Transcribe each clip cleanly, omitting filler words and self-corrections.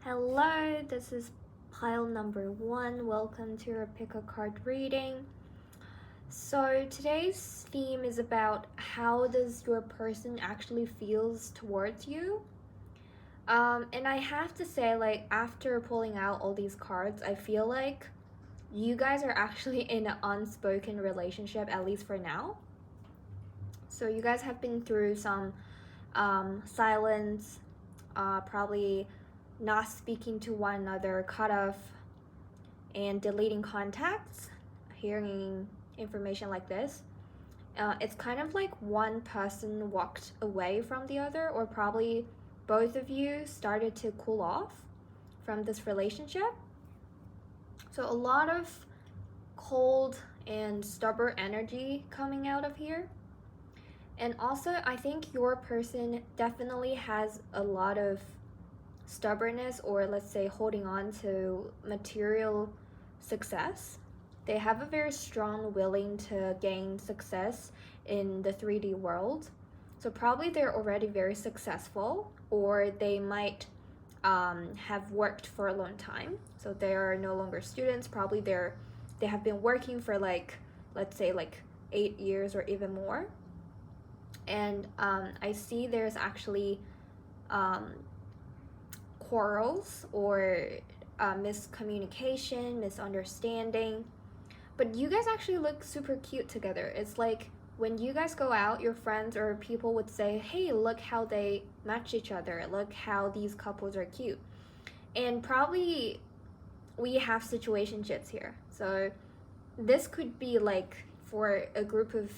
Hello, this is pile number 1. Welcome to your pick a card reading. So today's theme is about how does your person actually feels towards you. And I have to say, like, after pulling out all these cards, I feel like you guys are actually in an unspoken relationship, at least for now. So you guys have been through some silence, probably not speaking to one another, cut off, and deleting contacts, hearing information like this. It's kind of like one person walked away from the other, or probably both of you started to cool off from this relationship. So a lot of cold and stubborn energy coming out of here. And also, I think your person definitely has a lot of stubbornness, or let's say holding on to material success. They have a very strong willing to gain success in the 3D world. So probably they're already very successful, or they might have worked for a long time. So they are no longer students. Probably they have been working for let's say 8 years or even more. And I see there's actually quarrels or miscommunication, misunderstanding. But you guys actually look super cute together. It's like when you guys go out, your friends or people would say, hey, look how they match each other. Look how these couples are cute. And probably we have situationships here. So this could be like for a group of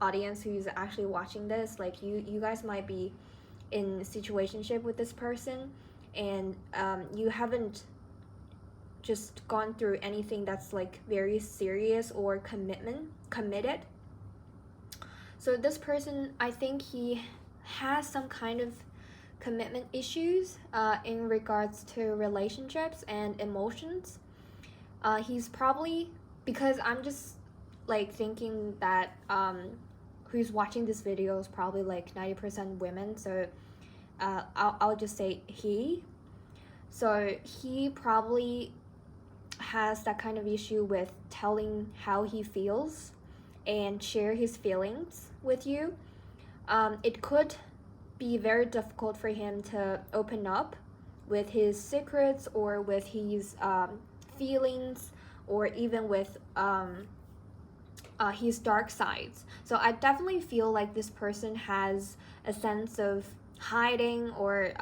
audience who's actually watching this, like you guys might be in a situationship with this person, and you haven't just gone through anything that's like very serious or committed. So this person, I think he has some kind of commitment issues in regards to relationships and emotions. He's probably, because I'm just like thinking that who's watching this video is probably like 90% women, so I'll just say he. So he probably has that kind of issue with telling how he feels and share his feelings with you. It could be very difficult for him to open up with his secrets or with his feelings, or even with his dark sides. So I definitely feel like this person has a sense of hiding, or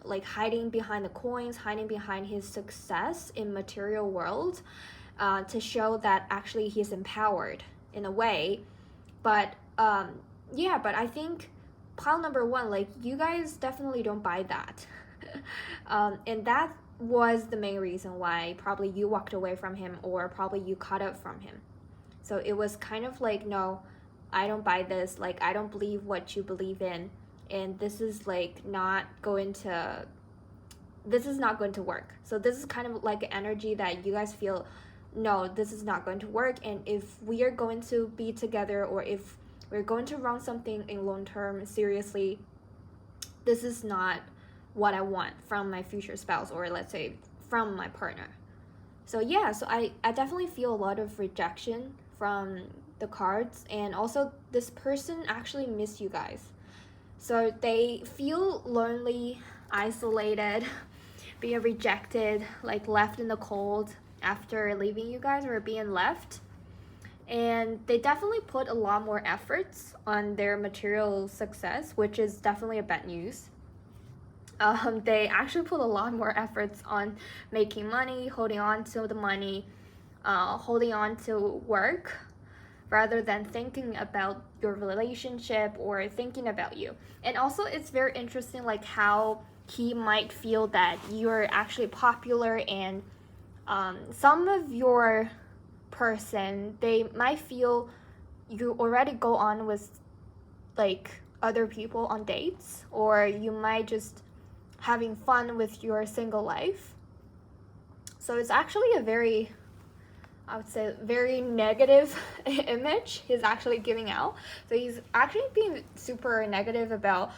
like hiding behind the coins, hiding behind his success in material world, to show that actually he's empowered in a way. But but I think pile number 1, like, you guys definitely don't buy that. And that was the main reason why probably you walked away from him, or probably you cut up from him. So it was kind of like, no, I don't buy this, like, I don't believe what you believe in, and this is not going to work. So this is kind of like an energy that you guys feel, no, this is not going to work. And if we are going to be together, or if we're going to run something in long term seriously, this is not what I want from my future spouse, or let's say from my partner. So yeah, so I definitely feel a lot of rejection from the cards. And also, this person actually miss you guys. So they feel lonely, isolated, being rejected, like left in the cold after leaving you guys or being left. And they definitely put a lot more efforts on their material success, which is definitely a bad news. They actually put a lot more efforts on making money, holding on to the money, holding on to work, rather than thinking about your relationship or thinking about you. And also, it's very interesting, like how he might feel that you're actually popular, and some of your person, they might feel you already go on with like other people on dates, or you might just having fun with your single life. So it's actually a very, I would say, very negative image he's actually giving out. So he's actually being super negative about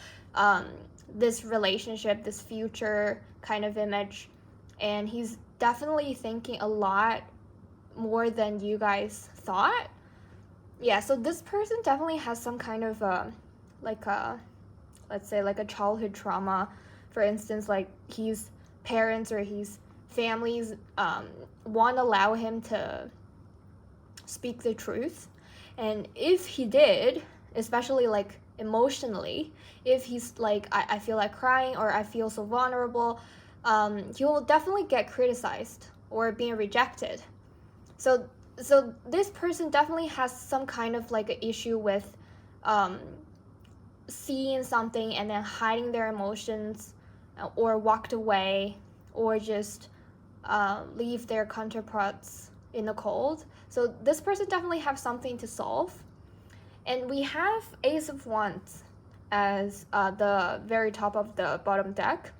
this relationship, this future kind of image, and he's definitely thinking a lot more than you guys thought. Yeah, so this person definitely has some kind of like a, let's say, like a childhood trauma. For instance, like his parents or his families won't allow him to speak the truth, and if he did, especially like emotionally, if he's like, I feel like crying, or I feel so vulnerable, he will definitely get criticized or being rejected. So this person definitely has some kind of like an issue with seeing something and then hiding their emotions, or walked away, or just leave their counterparts in the cold. So this person definitely have something to solve. And we have Ace of Wands as the very top of the bottom deck.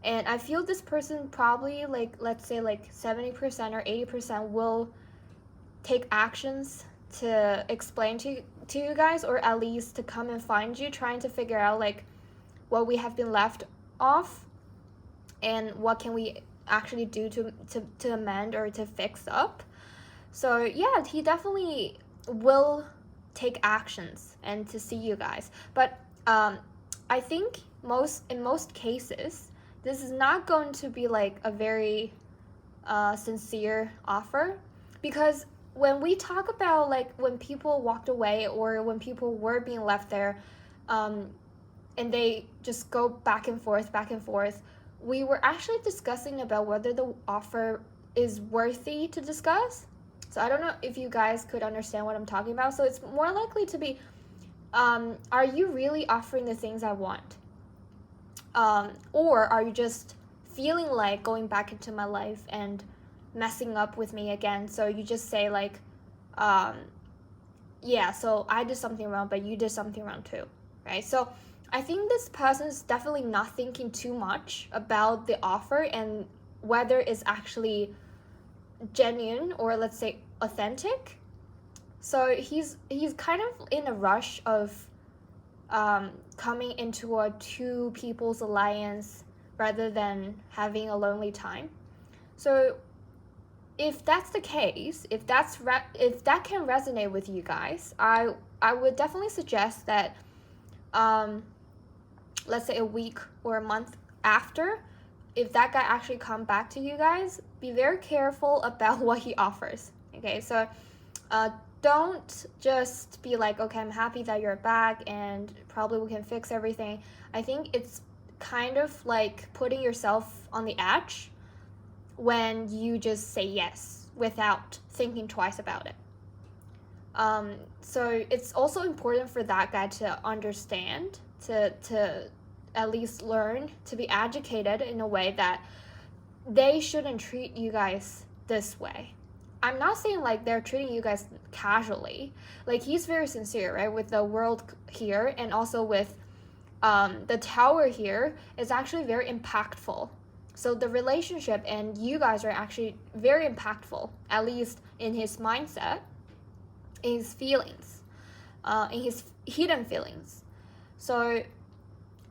And I feel this person probably, like, let's say like 70% or 80% will take actions to explain to you guys, or at least to come and find you, trying to figure out like what we have been left off and what can we actually do to amend or to fix up. So yeah, he definitely will take actions and to see you guys. But I think in most cases, this is not going to be like a very sincere offer, because when we talk about like when people walked away or when people were being left there, and they just go back and forth, we were actually discussing about whether the offer is worthy to discuss. So I don't know if you guys could understand what I'm talking about. So it's more likely to be, are you really offering the things I want? Or are you just feeling like going back into my life and messing up with me again? So you just say like, yeah, so I did something wrong, but you did something wrong too, right? So I think this person is definitely not thinking too much about the offer and whether it's actually genuine or, let's say, authentic. So he's kind of in a rush of coming into a two people's alliance rather than having a lonely time. So if that's the case, if that can resonate with you guys, I would definitely suggest that let's say a week or a month after, if that guy actually come back to you guys, be very careful about what he offers. Okay, so don't just be like, okay, I'm happy that you're back and probably we can fix everything. I think it's kind of like putting yourself on the edge when you just say yes without thinking twice about it. So it's also important for that guy to understand, to at least learn, to be educated in a way that they shouldn't treat you guys this way. I'm not saying like they're treating you guys casually. Like, he's very sincere, right? With the world here, and also with the tower here is actually very impactful. So the relationship and you guys are actually very impactful, at least in his mindset, in his feelings, in his hidden feelings. So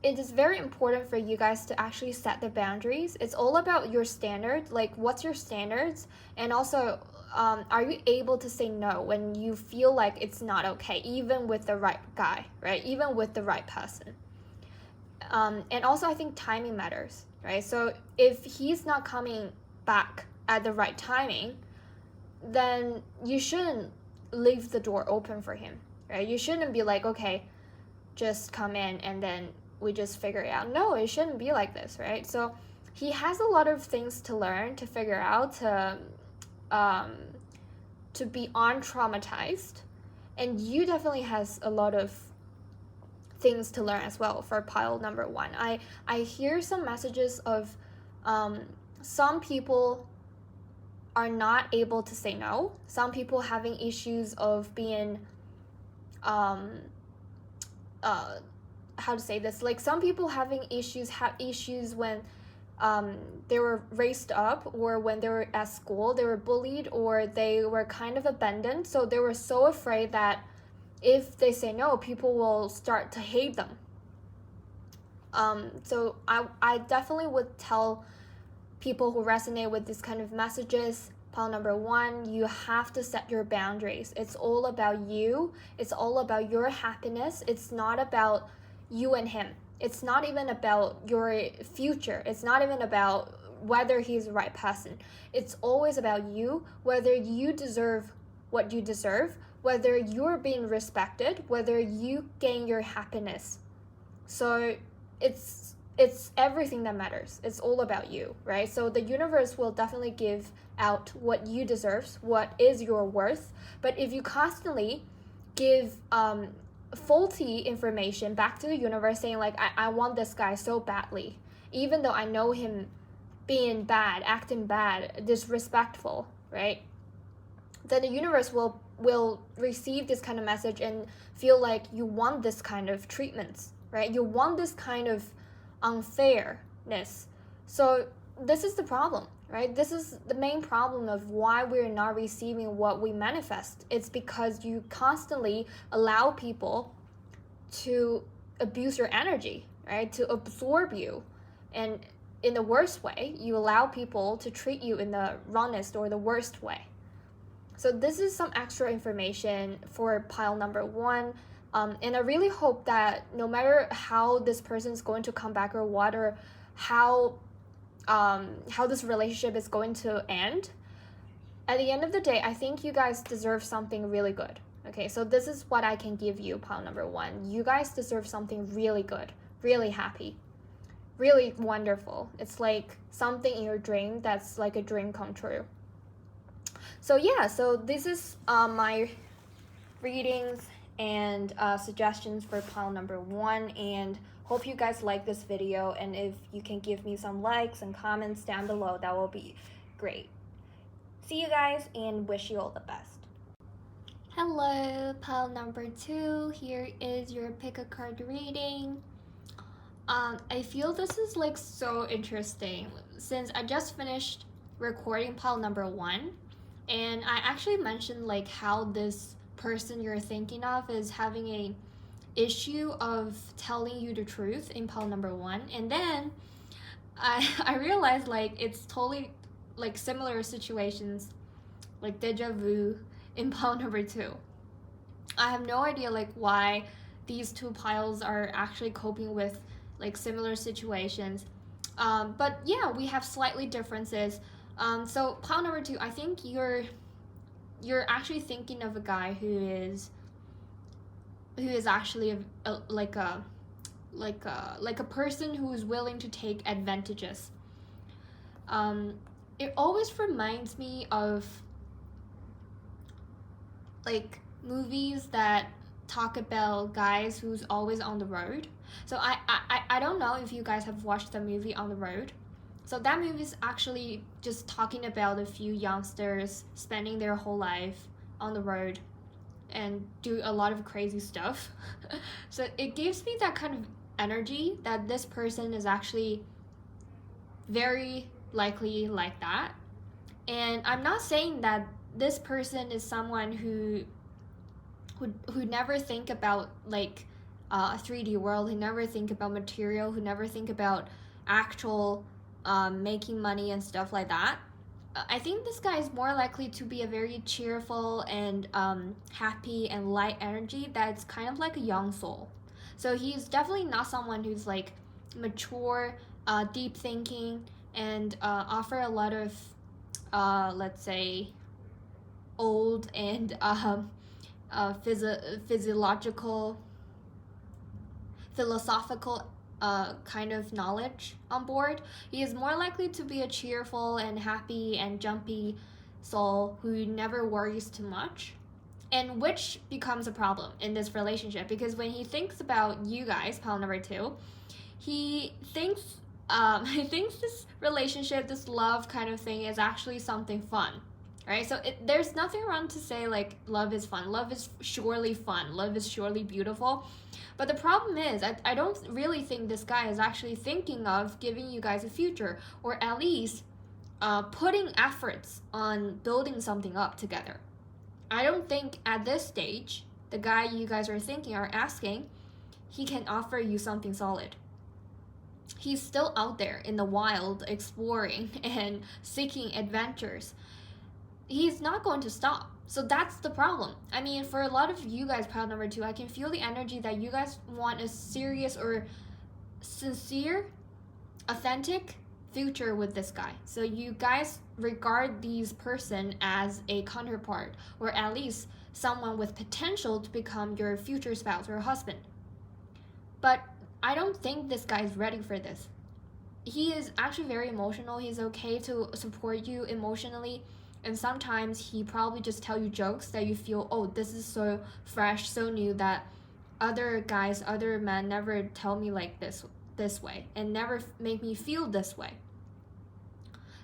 it is very important for you guys to actually set the boundaries. It's all about your standards, like what's your standards, and also are you able to say no when you feel like it's not okay, even with the right guy, right? Even with the right person. And also I think timing matters, right? So if he's not coming back at the right timing, then you shouldn't leave the door open for him, right? You shouldn't be like, okay, just come in and then we just figure it out. No, it shouldn't be like this, right? So he has a lot of things to learn, to figure out, to be untraumatized, and you definitely has a lot of things to learn as well for pile number one. I hear some messages of some people are not able to say no. Some people having issues of being how to say this, like some people have issues when they were raised up, or when they were at school they were bullied, or they were kind of abandoned, so they were so afraid that if they say no, people will start to hate them. So I definitely would tell people who resonate with this kind of messages, pile number one, you have to set your boundaries. It's all about you. It's all about your happiness. It's not about you and him. It's not even about your future. It's not even about whether he's the right person. It's always about you, whether you deserve what you deserve, whether you're being respected, whether you gain your happiness. So it's everything that matters. It's all about you, right? So the universe will definitely give out what you deserve, what is your worth. But if you constantly give faulty information back to the universe saying like, I want this guy so badly, even though I know him being bad, acting bad, disrespectful, right? Then the universe will receive this kind of message and feel like you want this kind of treatments, right? You want this kind of unfairness. So this is the problem, right? This is the main problem of why we're not receiving what we manifest. It's because you constantly allow people to abuse your energy, right? To absorb you. And in the worst way, you allow people to treat you in the wrongest or the worst way. So this is some extra information for pile number one. And I really hope that no matter how this person is going to come back or what, or how this relationship is going to end, at the end of the day, I think you guys deserve something really good. Okay, so this is what I can give you, pile number one. You guys deserve something really good, really happy, really wonderful. It's like something in your dream that's like a dream come true. So yeah, so this is my readings and suggestions for pile number one, and hope you guys like this video, and if you can give me some likes and comments down below, that will be great. See you guys and wish you all the best. Hello, pile number two. Here is your pick a card reading. I feel this is like so interesting since I just finished recording pile number one, and I actually mentioned like how this person you're thinking of is having a issue of telling you the truth in pile number one, and then I realized like it's totally like similar situations, like deja vu in pile number two. I have no idea like why these two piles are actually coping with like similar situations, but yeah, we have slightly differences. So pile number two, I think you're actually thinking of a guy who is actually like a person who is willing to take advantages. It always reminds me of like movies that talk about guys who's always on the road. So I don't know if you guys have watched the movie On the Road. So that movie is actually just talking about a few youngsters spending their whole life on the road and do a lot of crazy stuff. So it gives me that kind of energy that this person is actually very likely like that. And I'm not saying that this person is someone who never think about like a 3D world, who never think about material, who never think about actual making money and stuff like that. I think this guy is more likely to be a very cheerful and happy and light energy that's kind of like a young soul. So he's definitely not someone who's like mature, deep thinking, and offer a lot of let's say old and philosophical kind of knowledge on board. He is more likely to be a cheerful and happy and jumpy soul who never worries too much, and which becomes a problem in this relationship, because when he thinks about you guys, pile number two, he thinks this relationship, this love kind of thing is actually something fun, right? So there's nothing wrong to say like love is fun. Love is surely fun. Love is surely beautiful. But the problem is, I don't really think this guy is actually thinking of giving you guys a future, or at least putting efforts on building something up together. I don't think at this stage, the guy you guys are thinking or asking, he can offer you something solid. he's still out there in the wild exploring and seeking adventures. He's not going to stop. So that's the problem. I mean, for a lot of you guys, pile number 2, I can feel the energy that you guys want a serious or sincere, authentic future with this guy. So you guys regard these person as a counterpart, or at least someone with potential to become your future spouse or husband. But I don't think this guy is ready for this. He is actually very emotional. He's okay to support you emotionally, and sometimes he probably just tell you jokes that you feel, oh, this is so fresh, so new, that other guys, other men never tell me like this way, and never make me feel this way.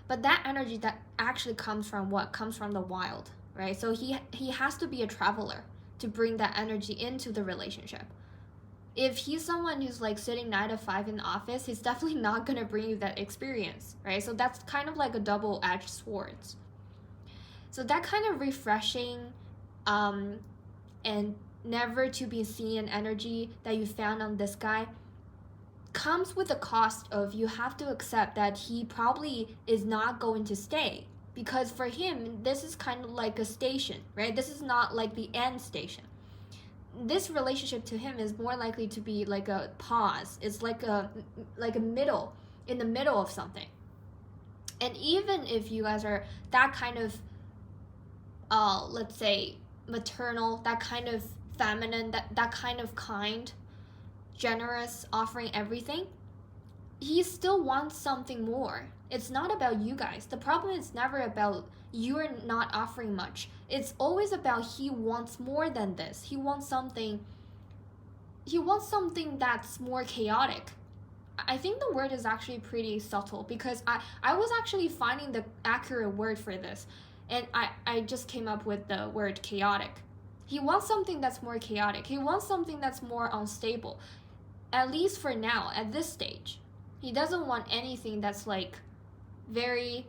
But that energy that actually comes from what? Comes from the wild, right? So he has to be a traveler to bring that energy into the relationship. If he's someone who's like sitting 9 to 5 in the office, he's definitely not gonna bring you that experience, right? So that's kind of like a double-edged sword. So that kind of refreshing and never to be seen energy that you found on this guy comes with the cost of you have to accept that he probably is not going to stay, because for him this is kind of like a station, right? This is not like the end station. This relationship to him is more likely to be like a pause. It's like a middle, in the middle of something. And even if you guys are that kind of let's say maternal, that kind of feminine, that kind of kind, generous, offering everything, he still wants something more. It's not about you guys. The problem is never about you're not offering much. It's always about he wants more than this. He wants something that's more chaotic. I think the word is actually pretty subtle, because I was actually finding the accurate word for this, and I just came up with the word chaotic. He wants something that's more chaotic. He wants something that's more unstable. At least for now, at this stage. He doesn't want anything that's like very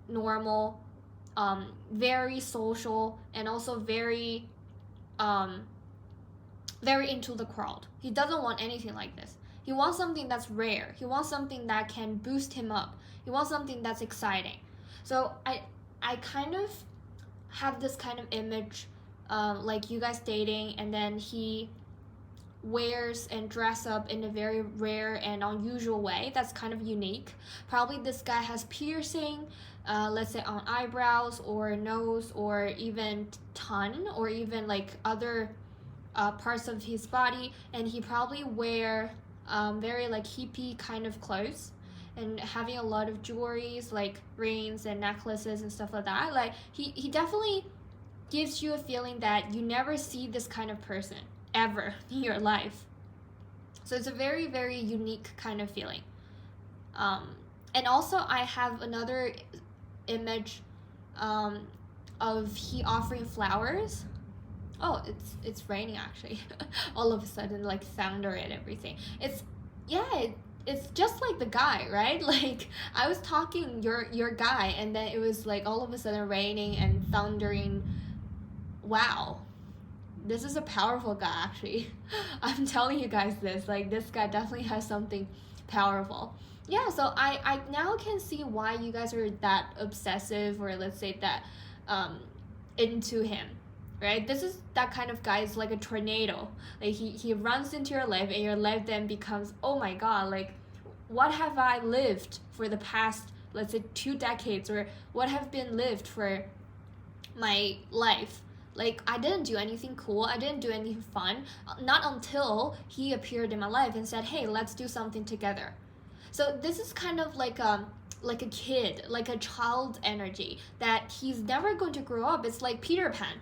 normal, very social, and also very into the crowd. He doesn't want anything like this. He wants something that's rare. He wants something that can boost him up. He wants something that's exciting. So I kind of have this kind of image, like you guys dating, and then he wears and dress up in a very rare and unusual way that's kind of unique. Probably this guy has piercing, let's say on eyebrows or nose or even tongue, or even like other parts of his body, and he probably wear very like hippie kind of clothes, and having a lot of jewelries like rings and necklaces and stuff like that. Like he definitely gives you a feeling that you never see this kind of person ever in your life. So it's a very, very unique kind of feeling. And also I have another image of he offering flowers. Oh, it's raining actually. All of a sudden, like thunder and everything. It's just like the guy, right? Like I was talking your guy, and then it was like all of a sudden raining and thundering. Wow, this is a powerful guy actually. I'm telling you guys this, like this guy definitely has something powerful. Yeah, so I now can see why you guys are that obsessive, or let's say that into him, right? This is that kind of guy, is like a tornado. Like he runs into your life, and your life then becomes, oh my god, like what have I lived for the past, let's say 2 decades, or what have been lived for my life? Like I didn't do anything cool, I didn't do anything fun, not until he appeared in my life and said, hey, let's do something together. So this is kind of like a kid, like a child energy that he's never going to grow up. It's like Peter Pan,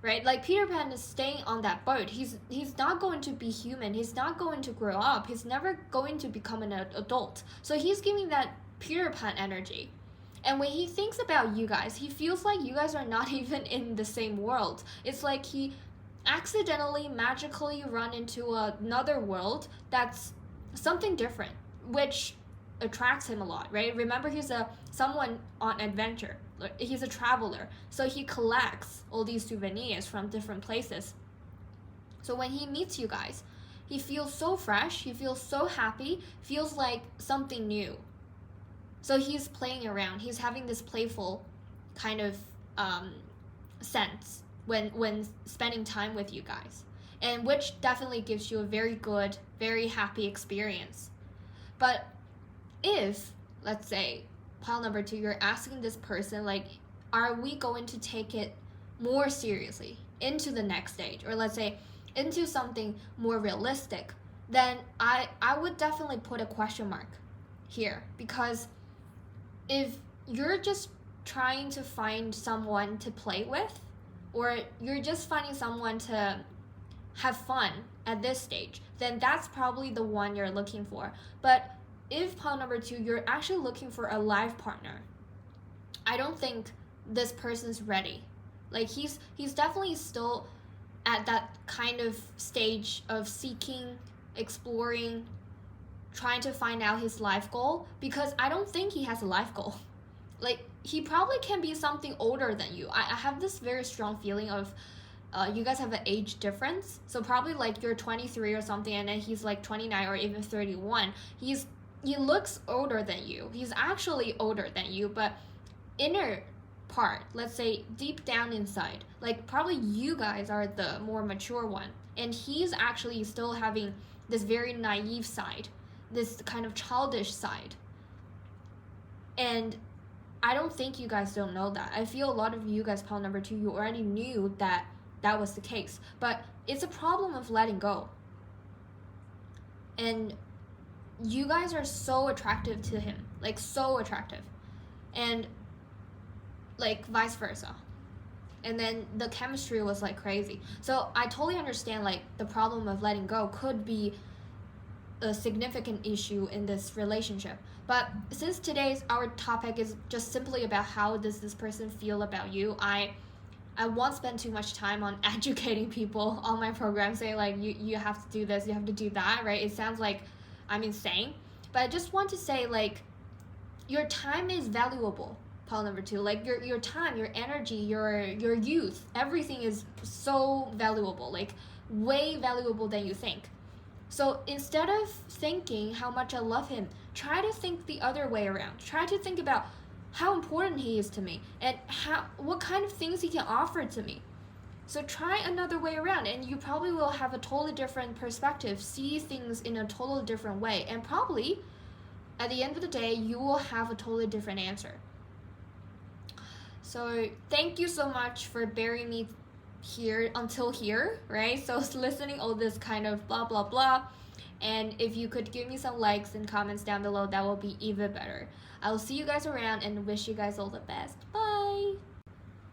right? Like Peter Pan is staying on that boat. He's not going to be human. He's not going to grow up. He's never going to become an adult. So he's giving that Peter Pan energy. And when he thinks about you guys, he feels like you guys are not even in the same world. It's like he accidentally, magically run into another world that's something different, which attracts him a lot, right? Remember, he's someone on adventure. He's a traveler. So he collects all these souvenirs from different places. So when he meets you guys, he feels so fresh, he feels so happy, feels like something new. So he's playing around, he's having this playful kind of sense when spending time with you guys, and which definitely gives you a very good, very happy experience. But if, let's say, pile number 2, you're asking this person, like, are we going to take it more seriously into the next stage, or let's say into something more realistic, then I would definitely put a question mark here. Because if you're just trying to find someone to play with, or you're just finding someone to have fun at this stage, then that's probably the one you're looking for. But if pile number 2, you're actually looking for a life partner, I don't think this person's ready. Like, he's definitely still at that kind of stage of seeking, exploring, trying to find out his life goal, because I don't think he has a life goal. Like, he probably can be something older than you. I have this very strong feeling of you guys have an age difference. So probably like you're 23 or something, and then he's like 29 or even 31. He looks older than you. He's actually older than you, but inner part, let's say deep down inside, like probably you guys are the more mature one, and he's actually still having this very naive side, this kind of childish side. And I don't think you guys don't know that. I feel a lot of you guys, pile number 2, you already knew that that was the case, but it's a problem of letting go. And you guys are so attractive to him, like so attractive, and like vice versa. And then the chemistry was like crazy. So I totally understand, like, the problem of letting go could be a significant issue in this relationship. But since today's our topic is just simply about how does this person feel about you, I won't spend too much time on educating people on my program, saying like you have to do this, you have to do that, right? It sounds like I'm insane. But I just want to say, like, your time is valuable, pile number 2. Like, your time, your energy, your youth, everything is so valuable, like way valuable than you think. So instead of thinking how much I love him, try to think the other way around. Try to think about how important he is to me, and what kind of things he can offer to me. So try another way around, and you probably will have a totally different perspective, see things in a totally different way, and probably at the end of the day, you will have a totally different answer. So thank you so much for bearing me here until here, right? So listening all this kind of blah blah blah. And if you could give me some likes and comments down below, that will be even better. I will see you guys around and wish you guys all the best. Bye!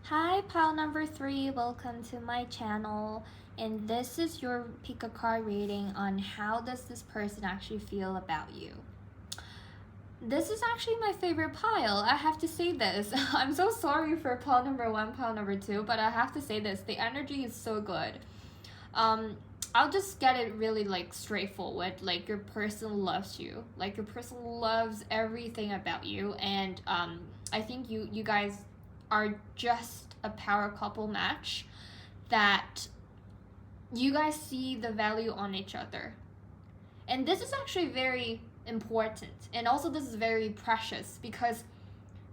Hi, pile number 3, welcome to my channel. And this is your pick a card reading on how does this person actually feel about you. This is actually my favorite pile. I have to say this. I'm so sorry for pile number 1, pile number 2, but I have to say this. The energy is so good. I'll just get it really like straightforward. Like, your person loves you. Like, your person loves everything about you, and I think you guys are just a power couple match, that you guys see the value on each other. And this is actually very important, and also this is very precious, because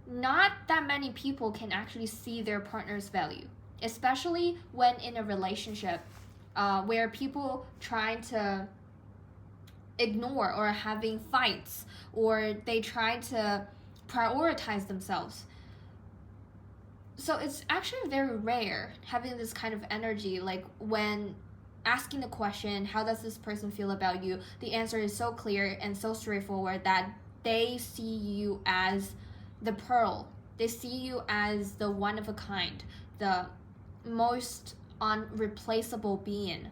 not that many people can actually see their partner's value, especially when in a relationship where people trying to ignore or having fights, or they try to prioritize themselves. So it's actually very rare having this kind of energy, like when asking the question, how does this person feel about you? The answer is so clear and so straightforward that they see you as the pearl. They see you as the one of a kind, the most unreplaceable being.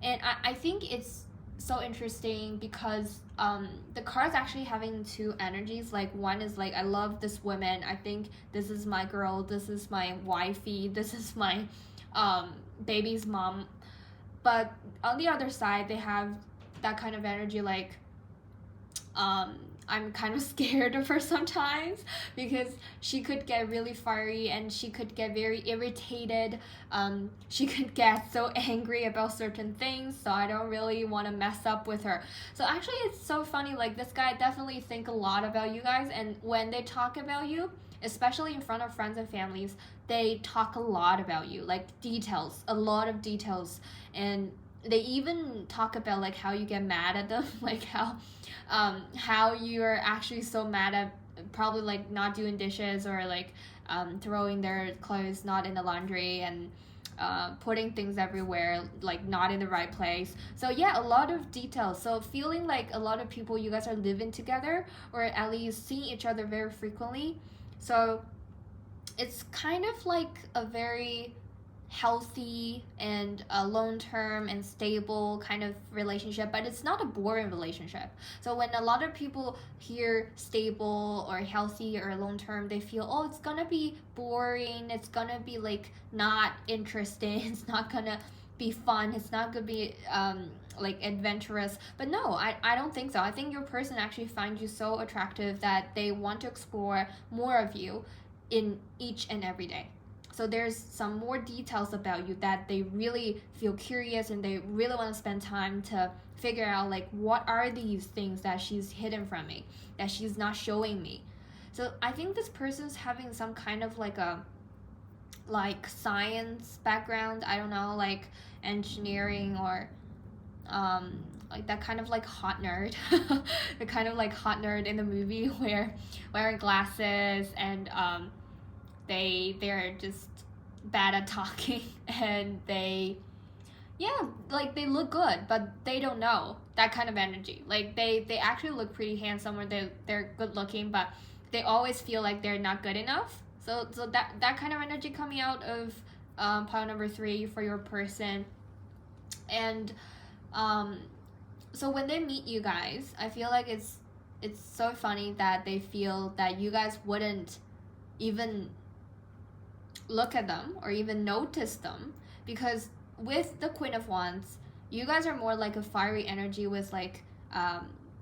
And I think it's so interesting because the card's actually having 2 energies. Like, one is like, I love this woman, I think this is my girl, this is my wifey, this is my baby's mom. But on the other side, they have that kind of energy like, I'm kind of scared of her sometimes, because she could get really fiery and she could get very irritated. She could get so angry about certain things, so I don't really want to mess up with her. So actually it's so funny, like this guy definitely think a lot about you guys, and when they talk about you, especially in front of friends and families, they talk a lot about you, like details, a lot of details. And they even talk about like how you get mad at them, like how you're actually so mad at probably like not doing dishes, or like throwing their clothes not in the laundry, and putting things everywhere, like not in the right place. So yeah, a lot of details. So feeling like a lot of people, you guys are living together, or at least seeing each other very frequently. So it's kind of like a very healthy and a long-term and stable kind of relationship, but it's not a boring relationship. So when a lot of people hear stable or healthy or long-term, they feel, oh, it's gonna be boring, it's gonna be like not interesting, it's not gonna be fun, it's not gonna be like adventurous. But no, I don't think so. I think your person actually finds you so attractive that they want to explore more of you in each and every day. So there's some more details about you that they really feel curious, and they really want to spend time to figure out, like, what are these things that she's hidden from me, that she's not showing me. So I think this person's having some kind of like a science background, I don't know, like engineering, or like that kind of like hot nerd, the kind of like hot nerd in the movie where wearing glasses, and they're just bad at talking, and they like they look good, but they don't know that kind of energy. Like they actually look pretty handsome, or they're good looking, but they always feel like they're not good enough. So that kind of energy coming out of pile number 3 for your person. And so when they meet you guys, I feel like it's so funny that they feel that you guys wouldn't even look at them or even notice them, because with the Queen of Wands, you guys are more like a fiery energy with like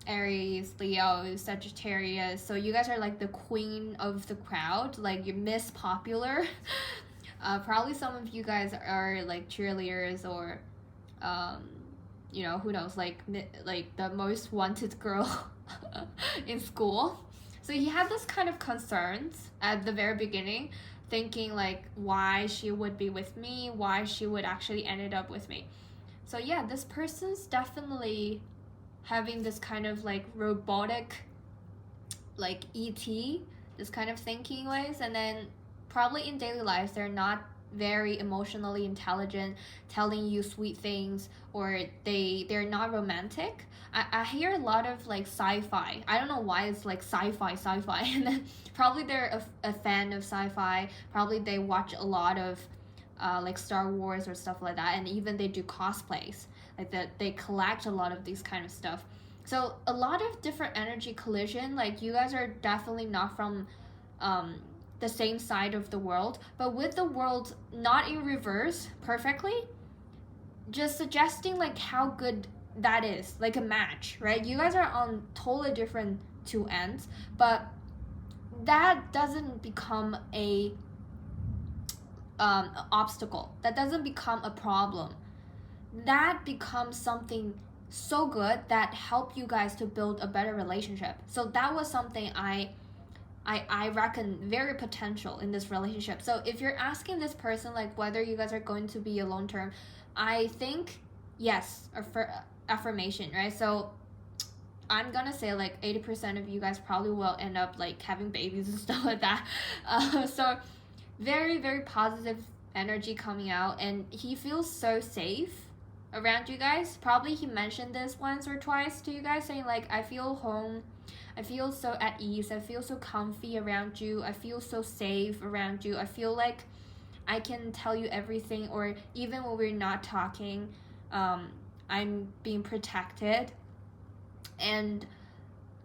Aries, Leo, Sagittarius. So you guys are like the queen of the crowd, like you're Miss Popular. Probably some of you guys are like cheerleaders, or you know, who knows, like the most wanted girl in school. So he had this kind of concerns at the very beginning, thinking like why she would be with me, why she would actually ended up with me. So yeah, this person's definitely having this kind of like robotic, like ET, this kind of thinking ways. And then probably in daily life, they're not very emotionally intelligent, telling you sweet things, or they're not romantic. I hear a lot of like sci-fi. I don't know why it's like sci-fi and then probably they're a fan of sci-fi. Probably they watch a lot of like Star Wars or stuff like that, and even they do cosplays, like that they collect a lot of these kind of stuff. So a lot of different energy collision. Like you guys are definitely not from the same side of the world, but with the world not in reverse perfectly, just suggesting like how good that is, like a match, right? You guys are on totally different two ends, but that doesn't become a obstacle, that doesn't become a problem, that becomes something so good that help you guys to build a better relationship. So that was something I reckon very potential in this relationship. So if you're asking this person like whether you guys are going to be a long term, I think yes, affirmation, right? So I'm gonna say like 80% of you guys probably will end up like having babies and stuff like that. So very, very positive energy coming out, and he feels so safe around you guys. Probably he mentioned this once or twice to you guys, saying like, I feel home, I feel so at ease, I feel so comfy around you, I feel so safe around you, I feel like I can tell you everything, or even when we're not talking, I'm being protected. And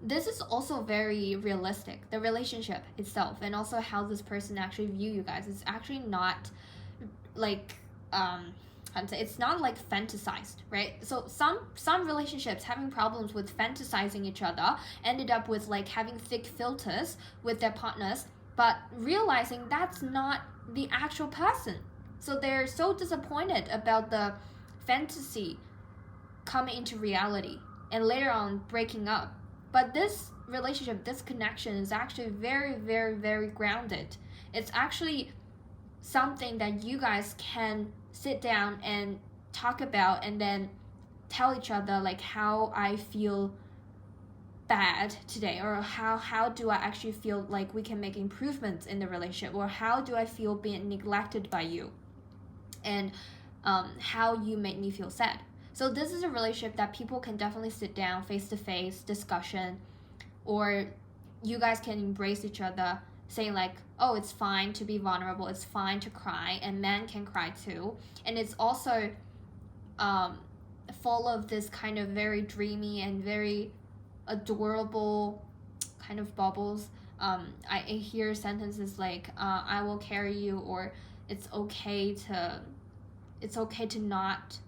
this is also very realistic, the relationship itself, and also how this person actually view you guys. It's actually not like it's not like fantasized, right? So some relationships having problems with fantasizing each other ended up with like having thick filters with their partners, but realizing that's not the actual person. So they're so disappointed about the fantasy coming into reality and later on breaking up. But this relationship, this connection is actually very, very, very grounded. It's actually something that you guys can sit down and talk about and then tell each other like how I feel bad today, or how do I actually feel like we can make improvements in the relationship, or how do I feel being neglected by you, and how you made me feel sad. So this is a relationship that people can definitely sit down face-to-face discussion, or you guys can embrace each other saying like, oh, it's fine to be vulnerable, it's fine to cry, and men can cry too. And it's also full of this kind of very dreamy and very adorable kind of bubbles. I hear sentences like, I will carry you, or it's okay to not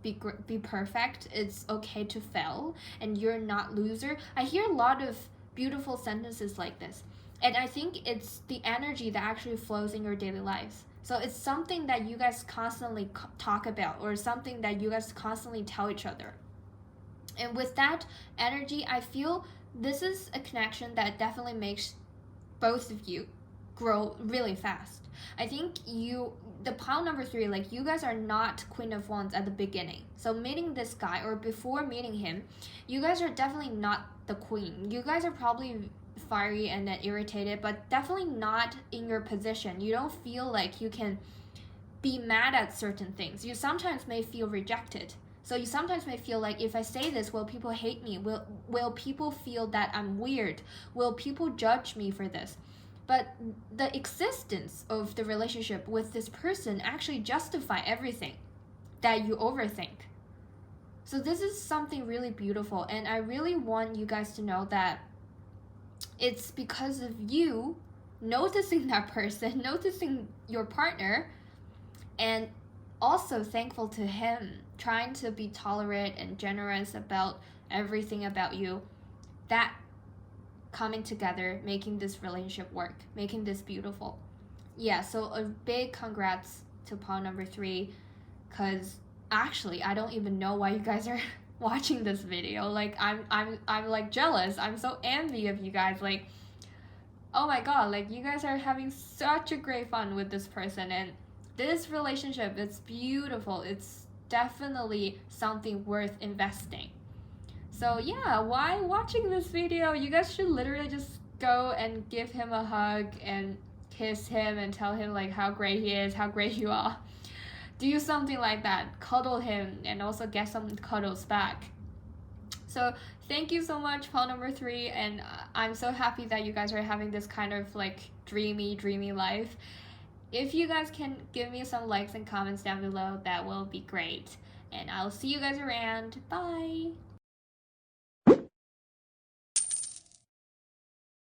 be perfect, it's okay to fail, and you're not loser. I hear a lot of beautiful sentences like this, and I think it's the energy that actually flows in your daily lives. So it's something that you guys constantly talk about, or something that you guys constantly tell each other. And with that energy, I feel this is a connection that definitely makes both of you grow really fast. I think the pile number 3, like, you guys are not Queen of Wands at the beginning. So meeting this guy, or before meeting him, you guys are definitely not the queen. You guys are probably fiery and then irritated, but definitely not in your position. You don't feel like you can be mad at certain things. You sometimes may feel rejected. So you sometimes may feel like, if I say this, will people hate me? Will people feel that I'm weird? Will people judge me for this? But the existence of the relationship with this person actually justify everything that you overthink. So this is something really beautiful, and I really want you guys to know that it's because of you noticing that person, noticing your partner, and also thankful to him, trying to be tolerant and generous about everything about you, that coming together, making this relationship work, making this beautiful. Yeah, so a big congrats to pile number 3, because actually I don't even know why you guys are watching this video. Like, I'm like jealous. I'm so envy of you guys. Like, oh my god, like, you guys are having such a great fun with this person, and this relationship, it's beautiful. It's definitely something worth investing. So yeah, why watching this video? You guys should literally just go and give him a hug and kiss him and tell him like how great he is, how great you are. Do something like that. Cuddle him and also get some cuddles back. So thank you so much, pile number 3, and I'm so happy that you guys are having this kind of like dreamy life. If you guys can give me some likes and comments down below, that will be great. And I'll see you guys around. Bye!